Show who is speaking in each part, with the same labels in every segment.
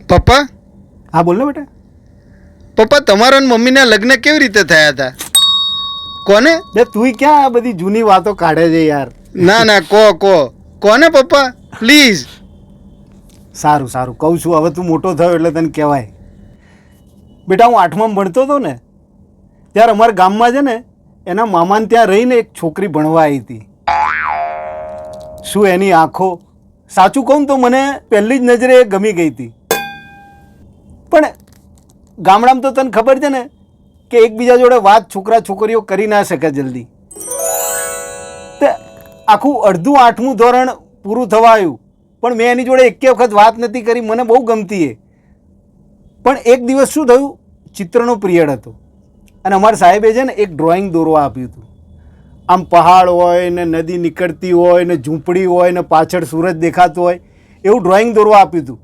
Speaker 1: પપ્પા,
Speaker 2: હા બોલ ને બેટા.
Speaker 1: પપ્પા તમારા અને મમ્મીના લગ્ન કેવી રીતે થયા હતા? કોને?
Speaker 2: બે તું ક્યાં આ બધી જૂની વાતો કાઢે છે યાર.
Speaker 1: ના ના, કોને પપ્પા, પ્લીઝ.
Speaker 2: સારું સારું કહું છું. હવે તું મોટો થયો એટલે તને કહેવાય. બેટા હું 8મામાં ભણતો હતો ને ત્યારે અમારા ગામમાં છે ને એના મામાને ત્યાં રહીને એક છોકરી ભણવા આવી હતી. શું એની આંખો, સાચું કહું તો મને પહેલી જ નજરે એ ગમી ગઈ હતી. પણ ગામડામાં તો તને ખબર છે ને કે એકબીજા જોડે વાત છોકરા છોકરીઓ કરી ના શકે જલ્દી. તે આખું અડધું 8મું ધોરણ પૂરું થવા આવ્યું પણ મેં એની જોડે એકે વખત વાત નથી કરી. મને બહુ ગમતી એ. પણ એક દિવસ શું થયું, ચિત્રનો પિરિયડ હતો અને અમારા સાહેબે છે ને એક ડ્રોઈંગ દોરવા આપ્યું હતું. આમ પહાડ હોય ને નદી નીકળતી હોય ને ઝૂંપડી હોય ને પાછળ સૂરજ દેખાતો હોય એવું ડ્રોઈંગ દોરવા આપ્યું હતું.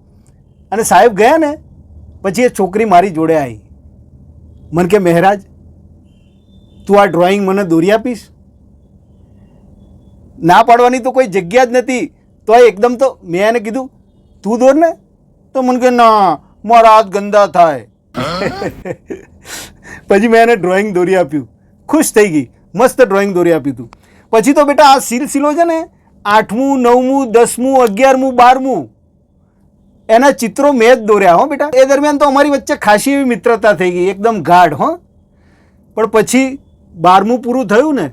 Speaker 2: અને સાહેબ ગયા ને પછી એ છોકરી મારી જોડે આવી. મને કે મહેરાજ તું આ ડ્રોઈંગ મને દોરી આપીશ? ના પાડવાની તો કોઈ જગ્યા જ નથી. તો એકદમ તો મેં એને કીધું તું દોર ને. તો મને કે ના મારા હાથ ગંદા થાય. પછી મેં એને ડ્રોઈંગ દોરી આપ્યું. ખુશ થઈ ગઈ. મસ્ત ડ્રોઈંગ દોરી આપ્યું હતું. પછી તો બેટા આ સિલસિલો છે ને 8મું 9મું 10મું 11મું 12મું એના ચિત્રો મેં જ દોર્યા હો બેટા. એ દરમિયાન તો અમારી વચ્ચે ખાસી એવી મિત્રતા થઈ ગઈ, એકદમ ગાઢ. હો પણ પછી 12મું પૂરું થયું ને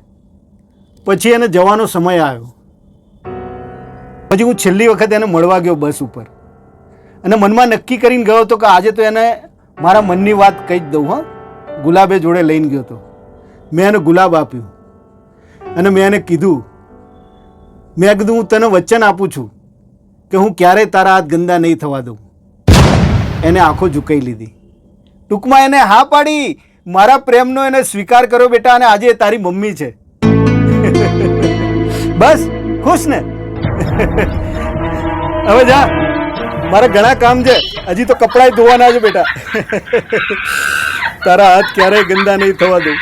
Speaker 2: પછી એને જવાનો સમય આવ્યો. પછી હું છેલ્લી વખત એને મળવા ગયો બસ ઉપર અને મનમાં નક્કી કરીને ગયો હતો કે આજે તો એને મારા મનની વાત કહી જ દઉં. હા, ગુલાબે જોડે લઈને ગયો હતો. મેં એને ગુલાબ આપ્યું અને મેં એને કીધું, મેં કીધું હું તને વચન આપું છું કે હું ક્યારેય તારા હાથ ગંદા નહીં થવા દઉં. એને આંખો ઝુકાઈ લીધી. ટૂંકમાં એને હા પાડી. મારા પ્રેમનો એને સ્વીકાર કર્યો બેટા અને આજે તારી મમ્મી છે. બસ ખુશ ને? હવે જા, મારે ઘણા કામ છે. હજી તો કપડાં ધોવાના છે બેટા. તારા હાથ ક્યારેય ગંદા નહીં થવા દઉં.